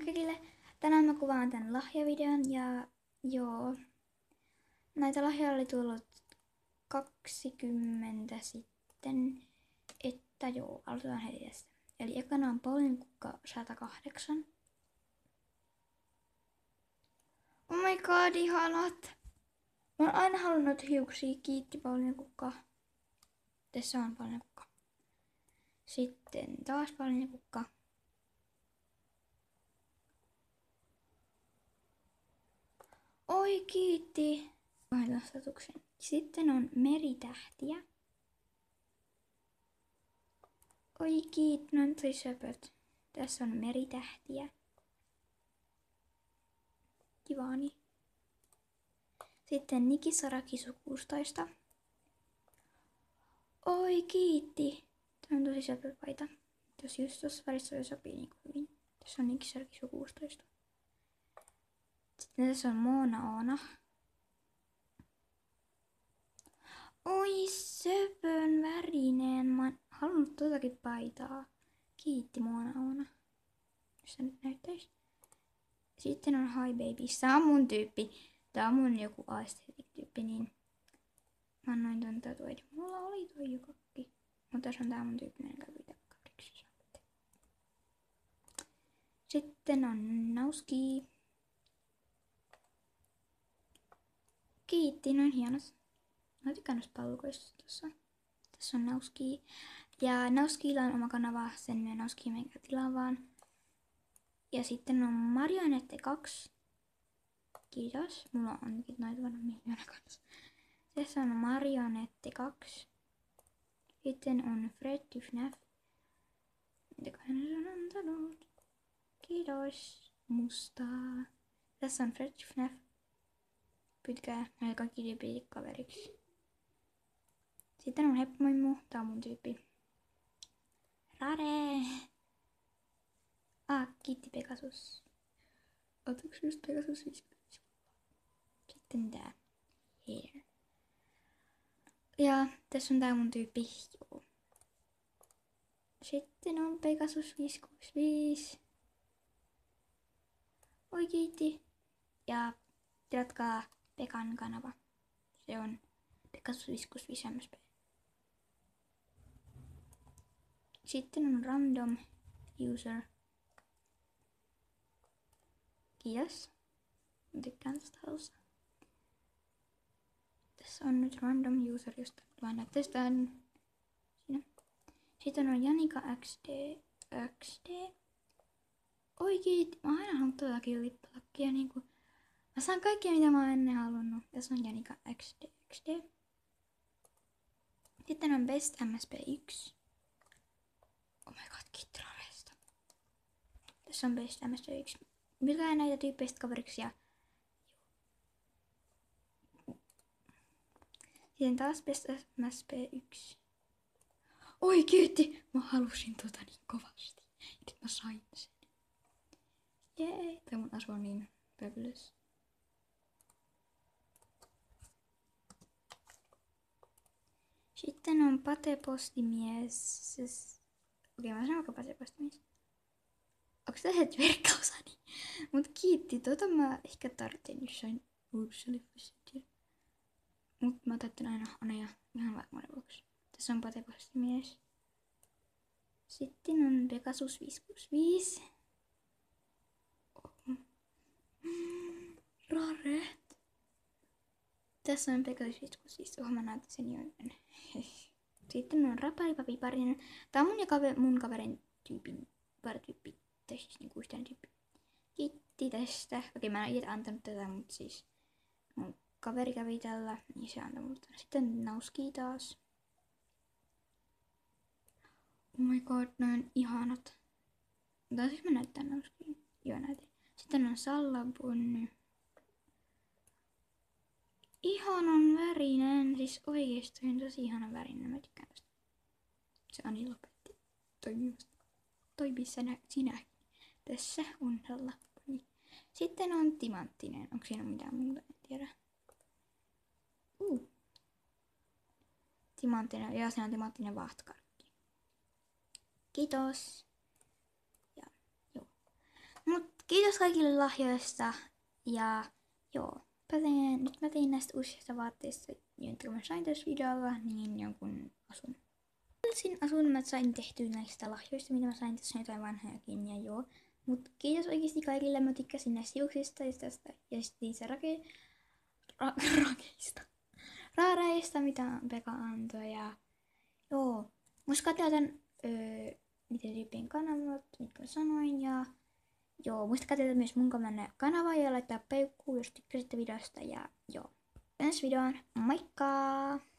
Moi kaikille! Tänään mä kuvaan tän lahjavideon ja joo, näitä lahjoja oli tullut 20 sitten, että joo, aloitetaan heti tästä. Eli ekana on Pauliina Kukka 108. Oh my god, ihanat! Mä oon aina halunnut hiuksia, kiitti Pauliina Kukka. Tässä on Pauliina Kukka. Sitten taas Pauliina Kukka. Oi kiitti! Statuksen. Sitten on meritähtiä. Oi kiitti, no toi söpöt. Tässä on meritähtiä. Kivaani. Sitten Nikisarakisu 16. Oi kiitti. Tämä on tosi söpö paita. Jos just tuossa värissä sopii niin hyvin. Tässä on Nikisarakisu 16. Sitten tässä on Moona Oona. Oi söpön värinen. Mä oon halunnut totakin paitaa. Kiitti Moona Oona. Jos sä nyt näyttäis. Sitten on Hi Baby. Tää on mun tyyppi. Tää on mun joku aesthetic tyyppi, niin mä annoin ton tatuoidin. Mulla oli toi jo kakki. Mutta jos on tää mun tyyppi, niin käy pitää kaveriksi. Sitten on Nauski. Kiitti, noin hienot. Mä tykkään noista pallukoista tossa. Tässä on Nauski. Ja Nauskilla on oma kanava, sen nimen Nauski menkää tilaamaan. Ja sitten on Marionette 2. Kiitos. Mulla onkin noita varmaan miljoona kanssa. Tässä on Marionette 2. Sitten on Freddy FNAF. Mitäköhän se on antanut? Kiitos. Mustaa. Tässä on Freddy FNAF. Pyytkää näitä kaikki tyypit kaveriksi. Sitten on Hepmoimu. Tää on mun tyyppi. Rare. Kiitti Pegasus. Otatko just Pegasus 50? Sitten tää. Here. Ja tässä on tää mun tyyppi. Joo. Sitten on Pegasus 565. Oi kiitti. Ja tilatkaa Pekan kanava. Se on Pegasus 565 MSP. Sitten on Random User. Kiitos. Mä tykkään tästä halusta. Tässä on nyt Random User, josta vaan näyttäisi tän. Siinä. Sitten on Janika XD. Oi kiitti. Mä oon aina halunnut totakin lippalakkia. Niinku. Mä saan kaikkea mitä mä oon ennen halunnut. Tässä on Janika XD. Sitten on Best MSP1. Oh my god, kiitti Raresta. Tässä on Best MSP1. Pyytää näitä tyyppeistä kaveriksi ja sitten taas Best MSP1. Oi kiitti! Mä halusin tota niin kovasti. Nyt mä sain sen. Jee! Tää mun asu on niin fabulous. Sitten on Pate-postimies. Okei, mä sanon vaikka Pate-postimies. Onks tää het verkkausani? Mut kiitti, mä ehkä tarvitsen jossain uudessa leffassa. Mut mä täytän aina Aneja ihan varmuuden vuoksi. Tässä on Pate-postimies. Sitten on Pegasus 565. Rare. Tässä on Pegasus 565. Mä näytän sen jo ennen. Sitten on Raparipapiparinen. Tää on mun kaverin tyypin parityyppi. Tai siis niinku yhteen tyyppi. Kiitti tästä. Okei, mä en itse antanut tätä, mutta siis mun kaveri kävi tällä, niin se antoi mulle. Sitten Nauski taas. Oh my god, noin on ihanat. Taisinko mä näyttää Nauskiin? Joo, näytin. Sitten on Sallabunny. Ihanan värinen, siis oikeesti on tosi ihanan värinen, mä tykkään tästä. Se Ani lopetti toimimasta. Toimi sinä. Tässä on Sallabunny. Sitten on timanttinen, onko siinä mitään muuta, en tiedä. Timanttinen, ja se on timanttinen vaahtokarkki. Kiitos. Ja joo. Mut kiitos kaikille lahjoista. Ja joo, nyt mä tein näistä uusista vaatteista, jotka mä sain tässä videolla, niin jonkun asun. Asun mä sain tehtyä näistä lahjoista, mitä mä sain tässä jotain vanhojakin ja joo. Mut kiitos oikeesti kaikille, mä tykkäsin näistä hiuksista ja tästä ja sitten niistä raareista, mitä Pekka antoi ja joo. Musta katsotaan niiden tyyppien kanavat, mitkä mä sanoin ja joo, muistakaa tehdä myös mun kanavaa ja laittaa peukkuu, jos tykkäsitte videosta ja joo. Ensi videoon, moikka!